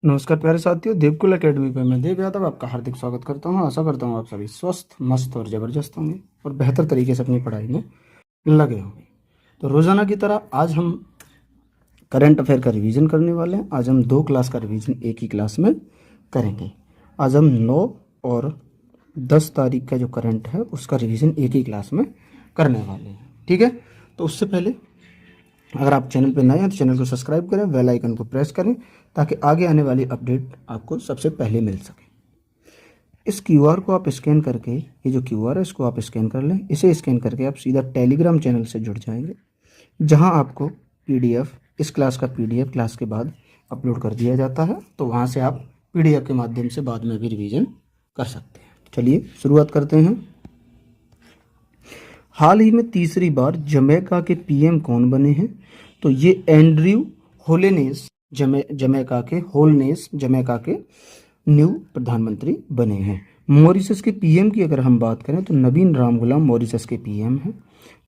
नमस्कार प्यारे साथियों, देवकुल एकेडमी पे मैं देव यादव आपका हार्दिक स्वागत करता हूं। आशा करता हूं आप सभी स्वस्थ, मस्त और ज़बरदस्त होंगे और बेहतर तरीके से अपनी पढ़ाई में लगे होंगे। तो रोज़ाना की तरह आज हम करंट अफेयर का रिवीजन करने वाले हैं। आज हम 2 क्लास का रिवीजन एक ही क्लास में करेंगे। आज हम 9 और 10 तारीख का जो करंट है उसका रिवीजन एक ही क्लास में करने वाले हैं। ठीक है, तो उससे पहले अगर आप चैनल पर नए हैं तो चैनल को सब्सक्राइब करें, बेल आइकन को प्रेस करें ताकि आगे आने वाली अपडेट आपको सबसे पहले मिल सके। इस क्यूआर को आप स्कैन करके, ये जो क्यूआर है इसको आप स्कैन कर लें। इसे स्कैन करके आप सीधा टेलीग्राम चैनल से जुड़ जाएंगे, जहां आपको पीडीएफ, इस क्लास का पीडीएफ क्लास के बाद अपलोड कर दिया जाता है। तो वहां से आप पीडीएफ के माध्यम से बाद में भी रिवीजन कर सकते हैं। चलिए शुरुआत करते हैं। हाल ही में तीसरी बार जमैका के पीएम कौन बने हैं? तो ये एंड्रयू होलेनेस जमैका के न्यू प्रधानमंत्री बने हैं। मॉरिशस के पीएम की अगर हम बात करें तो नवीन रामगुलाम मॉरिशस के पीएम हैं।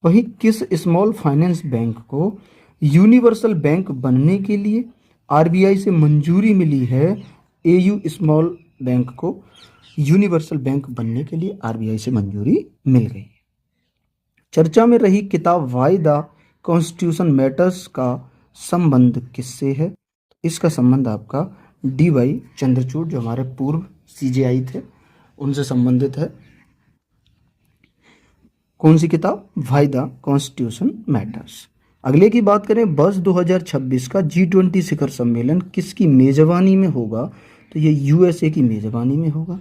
वहीं किस स्मॉल फाइनेंस बैंक को यूनिवर्सल बैंक बनने के लिए आरबीआई से मंजूरी मिली है? एयू स्मॉल बैंक को यूनिवर्सल बैंक बनने के लिए आरबीआई से मंजूरी मिल गई। चर्चा में रही किताब वाई द कॉन्स्टिट्यूशन मैटर्स का संबंध किससे है? इसका संबंध आपका डी.वाई. चंद्रचूड़, जो हमारे पूर्व सीजेआई थे, उनसे संबंधित है। कौन सी किताब? Why the constitution matters. अगले की बात करें, वर्ष 2026 का G20 शिखर सम्मेलन किसकी मेजबानी में होगा? तो ये यूएसए की मेजबानी में होगा।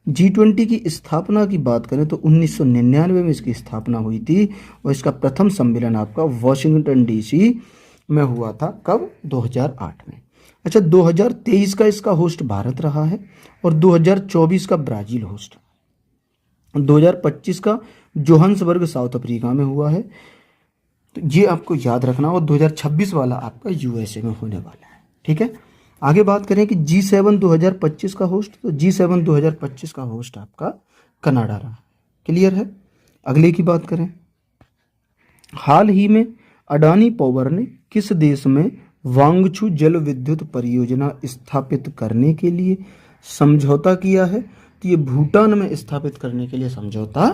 G20 की स्थापना की बात करें तो 1999 में इसकी स्थापना हुई थी और इसका प्रथम सम्मेलन आपका वॉशिंगटन डीसी में हुआ था। कब? 2008 में। अच्छा, 2023 का इसका होस्ट भारत रहा है और 2024 का ब्राजील होस्ट, 2025 का जोहान्सबर्ग साउथ अफ्रीका में हुआ है। तो ये आपको याद रखना, और 2026 वाला आपका यूएसए में होने वाला है। ठीक है, आगे बात करें कि G7 2025 का होस्ट, तो G7 2025 का होस्ट आपका कनाडा रहा। क्लियर है। अगले की बात करें, हाल ही में अडानी पावर ने किस देश में वांगछू जल विद्युत परियोजना स्थापित करने के लिए समझौता किया है? तो ये भूटान में स्थापित करने के लिए समझौता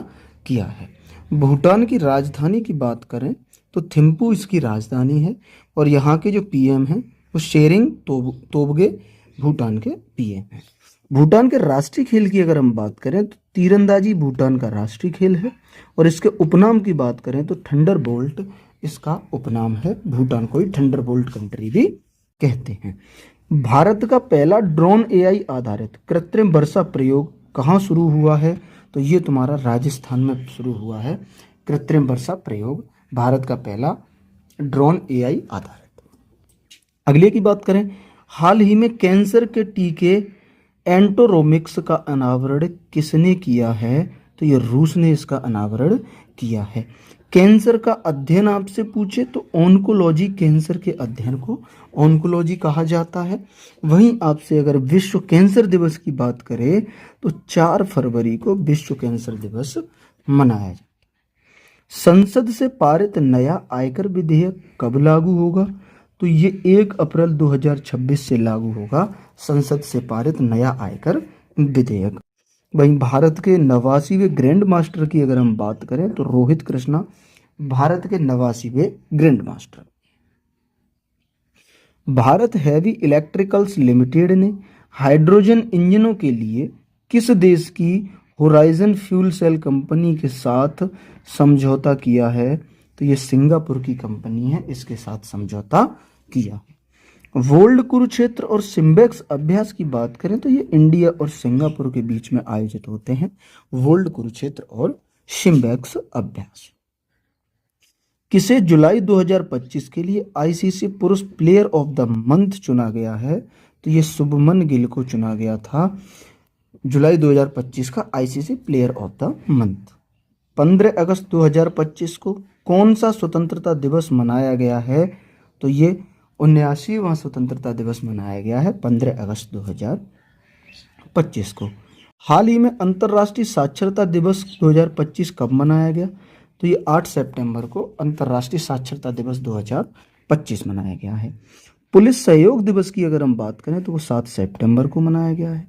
किया है। भूटान की राजधानी की बात करें तो थिम्पू इसकी राजधानी है और यहाँ के जो पीएम हैं वो शेरिंग तोबगे भूटान के पीएम हैं। भूटान के राष्ट्रीय खेल की अगर हम बात करें तो तीरंदाजी भूटान का राष्ट्रीय खेल है और इसके उपनाम की बात करें तो थंडरबोल्ट इसका उपनाम है। भूटान को ही थंडरबोल्ट कंट्री भी कहते हैं। भारत का पहला ड्रोन एआई आधारित कृत्रिम वर्षा प्रयोग कहाँ शुरू हुआ है? तो ये तुम्हारा राजस्थान में शुरू हुआ है। कृत्रिम वर्षा प्रयोग भारत का पहला ड्रोन एआई आधारित। अगले की बात करें, हाल ही में कैंसर के टीके एंटोरोमिक्स का अनावरण किसने किया है? तो ये रूस ने इसका अनावरण किया है। कैंसर का अध्ययन आपसे पूछे तो ऑन्कोलॉजी, कैंसर के अध्ययन को ऑन्कोलॉजी कहा जाता है। वहीं आपसे अगर विश्व कैंसर दिवस की बात करें तो 4 फरवरी को विश्व कैंसर दिवस मनाया जाए। संसद से पारित नया आयकर विधेयक कब लागू होगा? तो ये 1 अप्रैल 2026 से लागू होगा, संसद से पारित नया आयकर विधेयक। वहीं भारत के 89वें ग्रैंड मास्टर की अगर हम बात करें तो रोहित कृष्णा भारत के 89वें grand master. Bharat heavy electricals limited ने हाइड्रोजन इंजनों के लिए किस देश की होराइजन फ्यूल सेल कंपनी के साथ समझौता किया है? तो ये सिंगापुर की कंपनी है, इसके साथ समझौता किया है। वर्ल्ड कुरुक्षेत्र और सिम्बेक्स अभ्यास की बात करें तो ये इंडिया और सिंगापुर के बीच में आयोजित होते हैं, वर्ल्ड कुरुक्षेत्र और सिम्बेक्स अभ्यास। किसे जुलाई 2025 के लिए आईसीसी पुरुष प्लेयर ऑफ द मंथ चुना गया है? तो ये शुभमन गिल को चुना गया था जुलाई 2025 का ICC player of the month. 15 अगस्त 2025 को कौन सा स्वतंत्रता दिवस मनाया गया है? तो ये 79वां स्वतंत्रता दिवस मनाया गया है 15 अगस्त 2025 को। हाल ही में अंतर्राष्ट्रीय साक्षरता दिवस 2025 कब मनाया गया? तो ये 8 सितंबर को अंतर्राष्ट्रीय साक्षरता दिवस 2025 मनाया गया है। पुलिस सहयोग दिवस की अगर हम बात करें तो वो 7 सितंबर को मनाया गया है।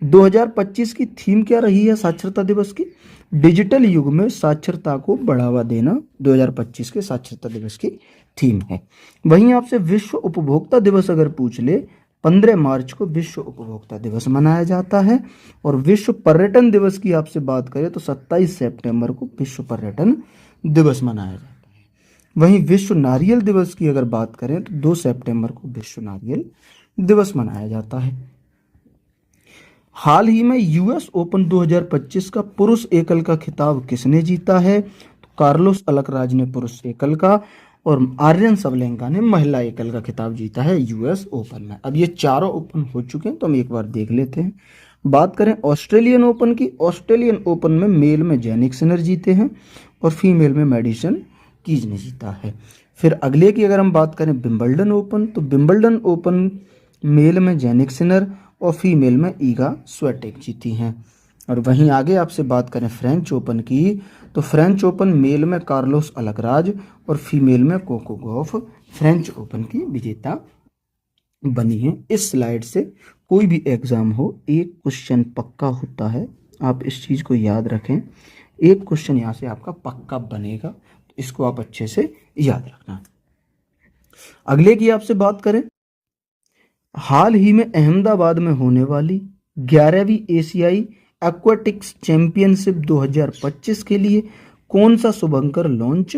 2025 की थीम क्या रही है साक्षरता दिवस की? डिजिटल युग में साक्षरता को बढ़ावा देना 2025 के साक्षरता दिवस की थीम है। वहीं आपसे विश्व उपभोक्ता दिवस अगर पूछ ले, 15 मार्च को विश्व उपभोक्ता दिवस मनाया जाता है। और विश्व पर्यटन दिवस की आपसे बात करें तो 27 सितंबर को विश्व पर्यटन दिवस मनाया जाता है। वहीं विश्व नारियल दिवस की अगर बात करें तो 2 सितंबर को विश्व नारियल दिवस मनाया जाता है। हाल ही में यूएस ओपन 2025 का पुरुष एकल का खिताब किसने जीता है? तो कार्लोस अलकराज ने पुरुष एकल का, और आर्यन सबलेंका ने महिला एकल का खिताब जीता है यूएस ओपन में। अब ये चारों ओपन हो चुके हैं तो हम एक बार देख लेते हैं। बात करें ऑस्ट्रेलियन ओपन की, ऑस्ट्रेलियन ओपन में मेल में जेनिक सिनर जीते हैं और फीमेल में मेडिसन कीज ने जीता है। फिर अगले की अगर हम बात करें विंबलडन ओपन, तो विंबलडन ओपन मेल में जेनिक सिनर और फीमेल में ईगा स्वेटेक जीती हैं। और वहीं आगे आपसे बात करें फ्रेंच ओपन की, तो फ्रेंच ओपन मेल में कार्लोस अलकराज और फीमेल में कोको गॉफ फ्रेंच ओपन की विजेता बनी है। इस स्लाइड से कोई भी एग्जाम हो एक क्वेश्चन पक्का होता है, आप इस चीज़ को याद रखें। एक क्वेश्चन यहाँ से आपका पक्का बनेगा, तो इसको आप अच्छे से याद रखना। अगले की आपसे बात करें, हाल ही में अहमदाबाद में होने वाली 11वीं एशियाई एक्वाटिक्स चैंपियनशिप 2025 के लिए कौन सा शुभंकर लॉन्च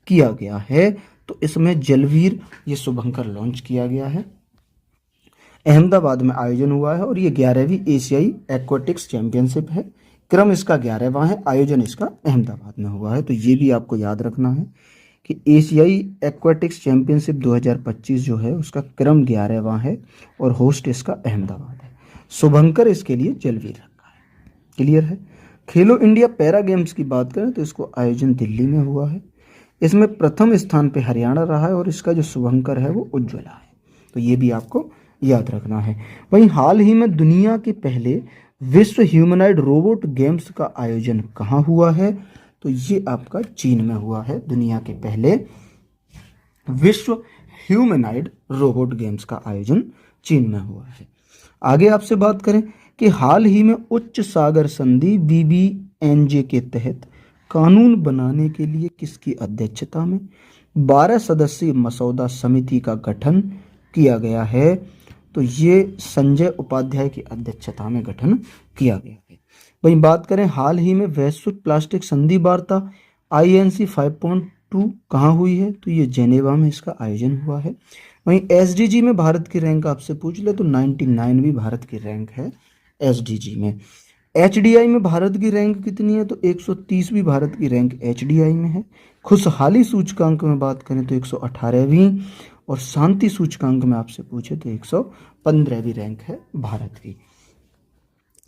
किया गया है? तो इसमें जलवीर ये शुभंकर लॉन्च किया गया है। अहमदाबाद में आयोजन हुआ है और ये 11वीं एशियाई एक्वाटिक्स चैंपियनशिप है। क्रम इसका 11वां है, आयोजन इसका अहमदाबाद में हुआ है। तो ये भी आपको याद रखना है कि एशियाई एक्वाटिक्स चैंपियनशिप 2025 जो है उसका क्रम 11वां है और होस्ट इसका अहमदाबाद है। शुभंकर इसके लिए जलवीर रखा है। क्लियर है। खेलो इंडिया पैरा गेम्स की बात करें तो इसको आयोजन दिल्ली में हुआ है। इसमें प्रथम स्थान पे हरियाणा रहा है और इसका जो शुभंकर है वो उज्ज्वला है। तो ये भी आपको याद रखना है। वहीं हाल ही में दुनिया के पहले विश्व ह्यूमनॉइड रोबोट गेम्स का आयोजन कहाँ हुआ है? तो ये आपका चीन में हुआ है। दुनिया के पहले विश्व ह्यूमनॉइड रोबोट गेम्स का आयोजन चीन में हुआ है। आगे आपसे बात करें कि हाल ही में उच्च सागर संधि बीबीएनजे के तहत कानून बनाने के लिए किसकी अध्यक्षता में 12 सदस्यीय मसौदा समिति का गठन किया गया है? तो ये संजय उपाध्याय की अध्यक्षता में गठन किया गया है। वहीं बात करें हाल ही में वैश्विक प्लास्टिक संधि वार्ता INC 5.2 कहाँ हुई है? तो ये जेनेवा में इसका आयोजन हुआ है। वहीं SDG में भारत की रैंक आपसे पूछ ले तो 99वीं भारत की रैंक है SDG में। HDI में भारत की रैंक कितनी है? तो 130वीं भारत की रैंक HDI में है। खुशहाली सूचकांक में बात करें तो 118वीं, और शांति सूचकांक में आपसे पूछे तो 115वीं रैंक है भारत की।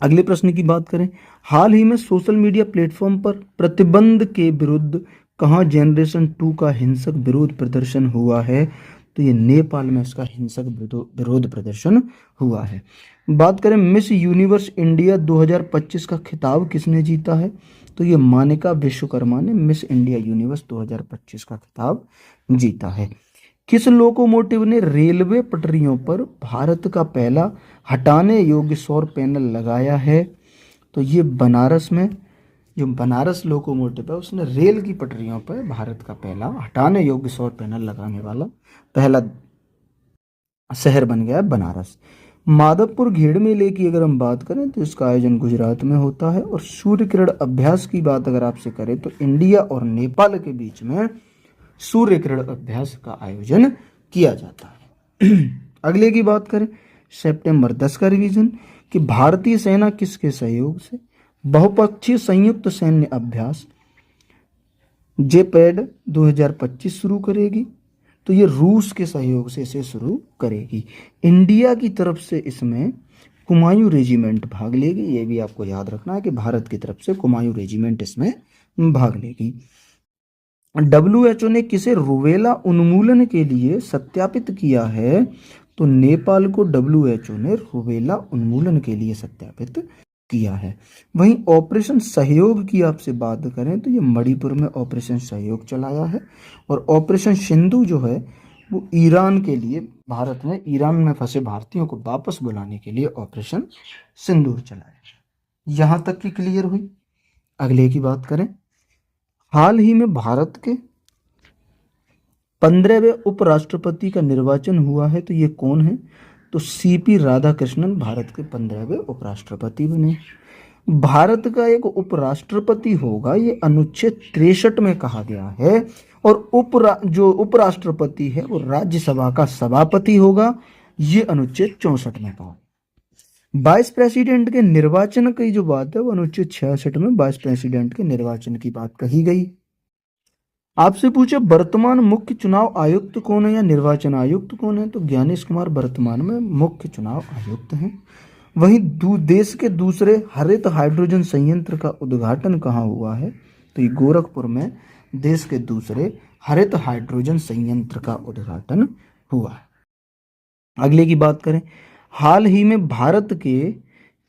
अगले प्रश्न की बात करें, हाल ही में सोशल मीडिया प्लेटफॉर्म पर प्रतिबंध के विरुद्ध कहाँ जनरेशन 2 का हिंसक विरोध प्रदर्शन हुआ है? तो ये नेपाल में इसका हिंसक विरोध प्रदर्शन हुआ है। बात करें मिस यूनिवर्स इंडिया 2025 का खिताब किसने जीता है? तो ये मानिका विश्वकर्मा ने मिस इंडिया यूनिवर्स 2025 का खिताब जीता है। किस लोकोमोटिव ने रेलवे पटरियों पर भारत का पहला हटाने योग्य सौर पैनल लगाया है? तो ये बनारस में जो बनारस लोकोमोटिव है उसने रेल की पटरियों पर भारत का पहला हटाने योग्य सौर पैनल लगाने वाला पहला शहर बन गया है बनारस। माधवपुर घेड़ मेले की अगर हम बात करें तो इसका आयोजन गुजरात में होता है। और सूर्य किरण अभ्यास की बात अगर आपसे करें तो इंडिया और नेपाल के बीच में सूर्य किरण अभ्यास का आयोजन किया जाता है। अगले की बात करें सितंबर 10 का रिवीजन कि भारतीय सेना किसके सहयोग से बहुपक्षीय संयुक्त सैन्य अभ्यास जेपैड 2025 शुरू करेगी? तो ये रूस के सहयोग से इसे शुरू करेगी। इंडिया की तरफ से इसमें कुमायूं रेजिमेंट भाग लेगी। ये भी आपको याद रखना है कि भारत की तरफ से कुमायूं रेजिमेंट इसमें भाग लेगी। WHO ने किसे रूबेला उन्मूलन के लिए सत्यापित किया है? तो नेपाल को WHO ने रूबेला उन्मूलन के लिए सत्यापित किया है। वहीं ऑपरेशन सहयोग की आपसे बात करें तो ये मणिपुर में ऑपरेशन सहयोग चलाया है। और ऑपरेशन सिंधु जो है वो ईरान के लिए, भारत ने ईरान में फंसे भारतीयों को वापस बुलाने के लिए ऑपरेशन सिंदूर चलाया। यहाँ तक की क्लियर हुई। अगले की बात करें, हाल ही में भारत के 15वें उपराष्ट्रपति का निर्वाचन हुआ है, तो ये कौन है? तो सीपी राधाकृष्णन भारत के 15वें उपराष्ट्रपति बने। भारत का एक उपराष्ट्रपति होगा, ये अनुच्छेद 63 में कहा गया है, और जो उपराष्ट्रपति है वो राज्यसभा का सभापति होगा, ये अनुच्छेद 64 में कहा। वाइस प्रेसिडेंट के निर्वाचन की जो बात है वो अनुच्छेद 66 में वाइस प्रेसिडेंट के निर्वाचन की बात कही गई। आपसे पूछे वर्तमान मुख्य चुनाव आयुक्त कौन है या निर्वाचन आयुक्त कौन है, तो ज्ञानेश कुमार वर्तमान में मुख्य चुनाव आयुक्त हैं। वहीं देश के दूसरे हरित हाइड्रोजन संयंत्र का उद्घाटन कहाँ हुआ है, तो ये गोरखपुर में देश के दूसरे हरित हाइड्रोजन संयंत्र का उद्घाटन हुआ है। अगले की बात करें, हाल ही में भारत के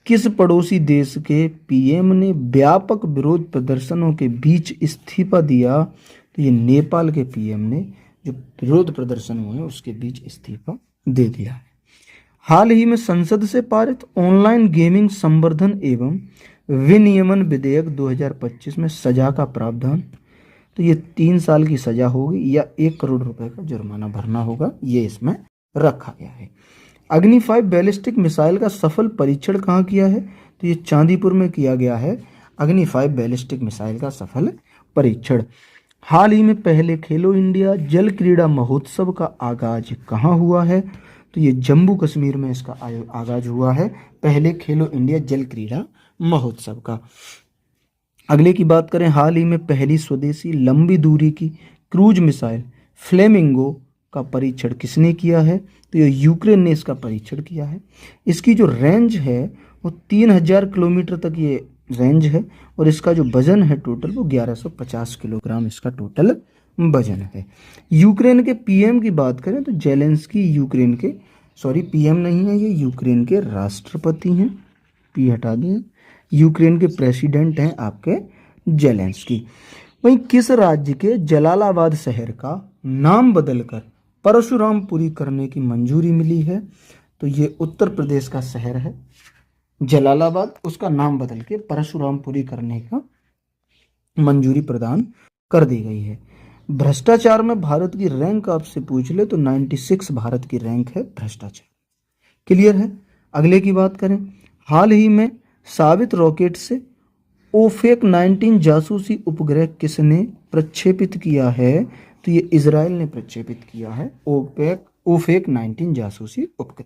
किस पड़ोसी देश के पीएम ने व्यापक विरोध प्रदर्शनों के बीच इस्तीफा दिया, तो ये नेपाल के पीएम ने जो विरोध प्रदर्शन हुए उसके बीच इस्तीफा दे दिया है। हाल ही में संसद से पारित ऑनलाइन गेमिंग संवर्धन एवं विनियमन विधेयक 2025 में सजा का प्रावधान, तो ये 3 साल की सजा होगी या 1 करोड़ रुपए का जुर्माना भरना होगा, ये इसमें रखा गया है। अग्नि 5 बैलिस्टिक मिसाइल का सफल परीक्षण कहाँ किया है, तो ये चांदीपुर में किया गया है अग्नि 5 बैलिस्टिक मिसाइल का सफल परीक्षण। हाल ही में पहले खेलो इंडिया जल क्रीड़ा महोत्सव का आगाज कहाँ हुआ है, तो ये जम्मू कश्मीर में इसका आगाज हुआ है, पहले खेलो इंडिया जल क्रीड़ा महोत्सव का। अगले की बात करें, हाल ही में पहली स्वदेशी लंबी दूरी की क्रूज मिसाइल फ्लेमिंगो का परीक्षण किसने किया है, तो ये यूक्रेन ने इसका परीक्षण किया है। इसकी जो रेंज है वो 3000 किलोमीटर तक ये रेंज है, और इसका जो वजन है टोटल वो 1150 किलोग्राम इसका टोटल वजन है। यूक्रेन के पीएम की बात करें तो जेलेंस्की यूक्रेन के, सॉरी पीएम नहीं है, ये यूक्रेन के राष्ट्रपति हैं, पी हटा दिए, यूक्रेन के प्रेसिडेंट हैं आपके जेलेंस्की। वहीं किस राज्य के जलालाबाद शहर का नाम बदलकर परशुरामपुरी करने की मंजूरी मिली है, तो ये उत्तर प्रदेश का शहर है जलालाबाद, उसका नाम बदल के परशुरामपुरी करने का मंजूरी प्रदान कर दी गई है। भ्रष्टाचार में भारत की रैंक आपसे पूछ ले तो 96 भारत की रैंक है भ्रष्टाचार। क्लियर है। अगले की बात करें, हाल ही में साबित रॉकेट से ओफेक 19 जासूसी उपग्रह किसने प्रक्षेपित किया है, तो ये इजराइल ने प्रक्षेपित किया है ओफेक 19 जासूसी उपग्रह।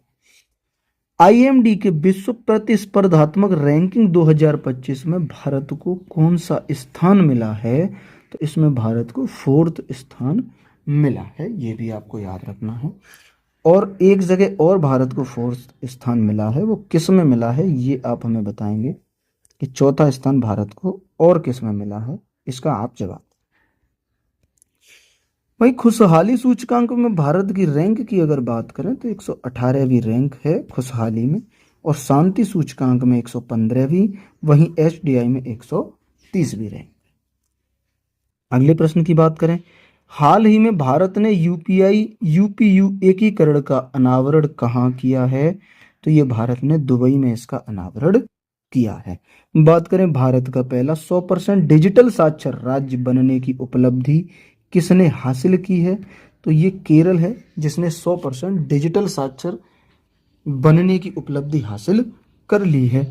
आईएमडी के विश्व प्रतिस्पर्धात्मक रैंकिंग 2025 में भारत को कौन सा स्थान मिला है, तो इसमें भारत को 4th स्थान मिला है, ये भी आपको याद रखना है। और एक जगह और भारत को 4th स्थान मिला है, वो किस में मिला है ये आप हमें बताएंगे कि 4था स्थान भारत को और किस में मिला है, इसका आप जवाब। भाई खुशहाली सूचकांक में भारत की रैंक की अगर बात करें तो 118वीं रैंक है खुशहाली में, और शांति सूचकांक में 115वीं, वहीं एचडीआई में 130वीं रैंक। अगले प्रश्न की बात करें, हाल ही में भारत ने यूपीयू एकीकरण का अनावरण कहाँ किया है, तो ये भारत ने दुबई में इसका अनावरण किया है। बात करें भारत का पहला 100% डिजिटल साक्षर राज्य बनने की उपलब्धि किसने हासिल की है, तो ये केरल है जिसने 100% डिजिटल साक्षर बनने की उपलब्धि हासिल कर ली है।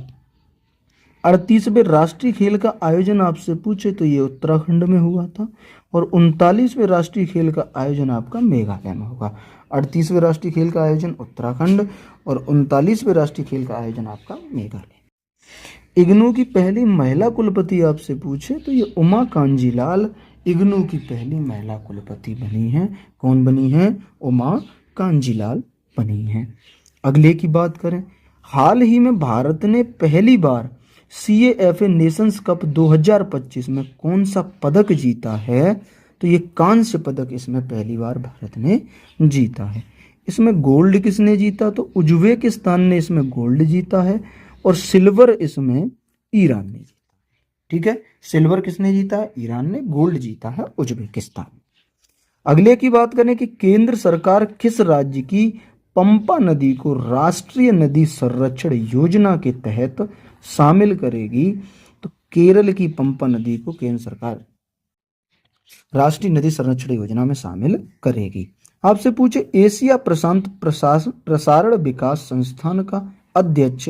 38वें राष्ट्रीय खेल का आयोजन आपसे पूछे तो ये उत्तराखंड में हुआ था, और 39वें राष्ट्रीय खेल का आयोजन आपका मेघालय में होगा। 38वें राष्ट्रीय खेल का आयोजन उत्तराखंड और 39वें राष्ट्रीय खेल का आयोजन आपका मेघालय। इग्नू की पहली महिला कुलपति आपसे पूछे तो ये उमा कांजीलाल इग्नू की पहली महिला कुलपति बनी हैं। कौन बनी हैं? उमा कांजीलाल बनी हैं। अगले की बात करें, हाल ही में भारत ने पहली बार CAFA नेशंस कप 2025 में कौन सा पदक जीता है, तो ये कांस्य पदक इसमें पहली बार भारत ने जीता है। इसमें गोल्ड किसने जीता, तो उज्बेकिस्तान ने इसमें गोल्ड जीता है, और सिल्वर इसमें ईरान ने जीता। ठीक है, सिल्वर किसने जीता है? ईरान ने। गोल्ड जीता है उज्बेकिस्तान। अगले की बात करें कि केंद्र सरकार किस राज्य की पंपा नदी को राष्ट्रीय नदी संरक्षण योजना के तहत शामिल करेगी? तो केरल की पंपा नदी को केंद्र सरकार राष्ट्रीय नदी संरक्षण योजना में शामिल करेगी। आपसे पूछे एशिया प्रशांत प्रसारण विकास संस्थान का अध्यक्ष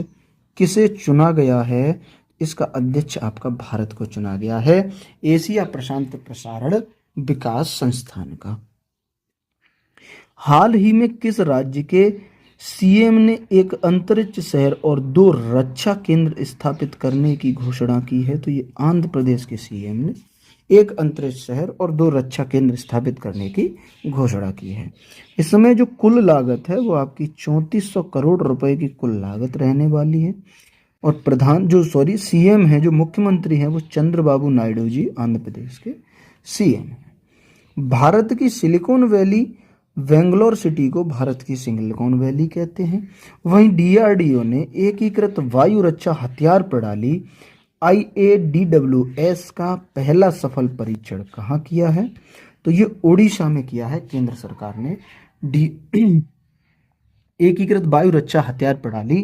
किसे चुना गया है? इसका अध्यक्ष आपका भारत को चुना गया है, एशिया प्रशांत प्रसारण विकास संस्थान का। हाल ही में किस राज्य के सीएम ने एक अंतरिक्ष शहर और 2 रक्षा केंद्र स्थापित करने की घोषणा की है? तो ये आंध्र प्रदेश के सीएम ने एक अंतरिक्ष शहर और 2 रक्षा केंद्र स्थापित करने की घोषणा की है। इस समय जो कुल लागत है वो आपकी 3400 करोड़ रुपए की कुल लागत रहने वाली है। और सीएम है, जो मुख्यमंत्री हैं, वो चंद्रबाबू नायडू जी आंध्र प्रदेश के सीएम हैं। भारत की सिलिकॉन वैली, बेंगलोर सिटी को भारत की सिलिकॉन वैली कहते हैं। वहीं डीआरडीओ ने एकीकृत वायु रक्षा हथियार प्रणाली IADWS का पहला सफल परीक्षण कहाँ किया है? तो ये ओडिशा में किया है। केंद्र सरकार ने एकीकृत वायु रक्षा हथियार प्रणाली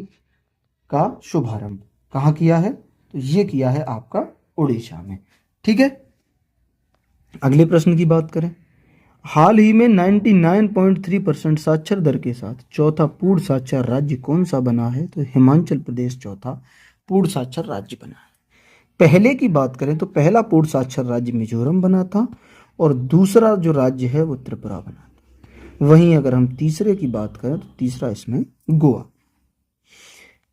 का शुभारंभ कहाँ किया है? तो ये किया है आपका ओडिशा में। ठीक है, अगले प्रश्न की बात करें। हाल ही में 99.3% साक्षर दर के साथ चौथा पूर्ण साक्षर राज्य कौन सा बना है? तो हिमाचल प्रदेश चौथा पूर्ण साक्षर राज्य बना है। पहले की बात करें तो पहला पूर्ण साक्षर राज्य मिजोरम बना था और दूसरा जो राज्य है वो त्रिपुरा बना था। वहीं अगर हम तीसरे की बात करें तो तीसरा इसमें गोवा।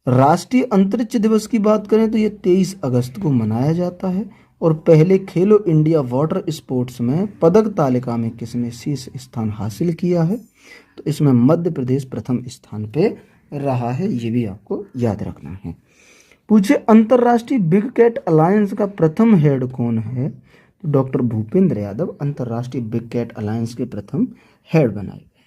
राष्ट्रीय अंतरिक्ष दिवस की बात करें तो ये 23 अगस्त को मनाया जाता है। और पहले खेलो इंडिया वाटर स्पोर्ट्स में पदक तालिका में किसने शीर्ष स्थान हासिल किया है? तो इसमें मध्य प्रदेश प्रथम स्थान पे रहा है, ये भी आपको याद रखना है। पूछे अंतर्राष्ट्रीय बिग कैट अलायंस का प्रथम हेड कौन है? तो डॉक्टर भूपेंद्र यादव अंतर्राष्ट्रीय बिग कैट अलायंस के प्रथम हेड बनाए गए।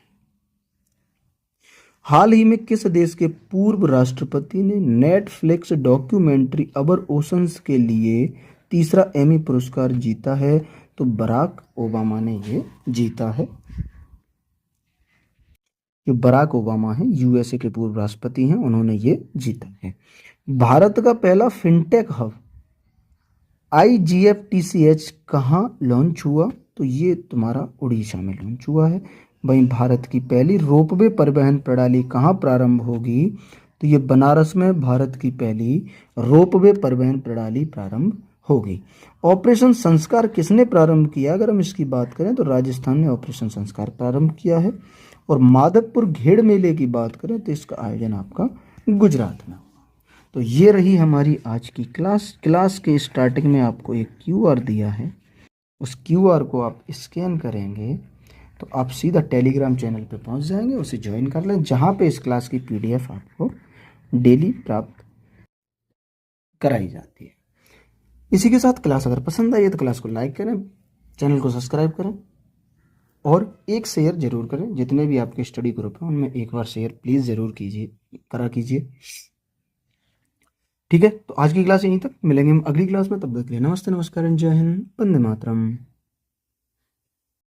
हाल ही में किस देश के पूर्व राष्ट्रपति ने नेटफ्लिक्स डॉक्यूमेंट्री अवर ओशंस के लिए तीसरा एमी पुरस्कार जीता है? तो बराक ओबामा ने ये जीता है। जो बराक ओबामा है, यूएसए के पूर्व राष्ट्रपति हैं, उन्होंने ये जीता है। भारत का पहला फिनटेक हब IGFTCH कहाँ लॉन्च हुआ? तो ये तुम्हारा उड़ीसा में लॉन्च हुआ है। वहीं भारत की पहली रोपवे परिवहन प्रणाली कहाँ प्रारंभ होगी? तो ये बनारस में भारत की पहली रोपवे परिवहन प्रणाली प्रारंभ होगी। ऑपरेशन संस्कार किसने प्रारंभ किया? अगर हम इसकी बात करें तो राजस्थान ने ऑपरेशन संस्कार प्रारंभ किया है। और माधवपुर घेड़ मेले की बात करें तो इसका आयोजन आपका गुजरात में। तो ये रही हमारी आज की क्लास के स्टार्टिंग में आपको एक QR दिया है, उस QR को आप स्कैन करेंगे तो आप सीधा टेलीग्राम चैनल पे पहुंच जाएंगे, उसे ज्वाइन कर लें, जहां पे इस क्लास की PDF आपको डेली प्राप्त कराई जाती है। इसी के साथ क्लास अगर पसंद आई है तो क्लास को लाइक करें, चैनल को सब्सक्राइब करें और एक शेयर जरूर करें। जितने भी आपके स्टडी ग्रुप हैं उनमें एक बार शेयर प्लीज़ ज़रूर कीजिए। ठीक है, तो आज की क्लास यहीं तक, मिलेंगे हम अगली क्लास में। तब तक के लिए नमस्ते, नमस्कार, जय हिंद, वंदे मातरम।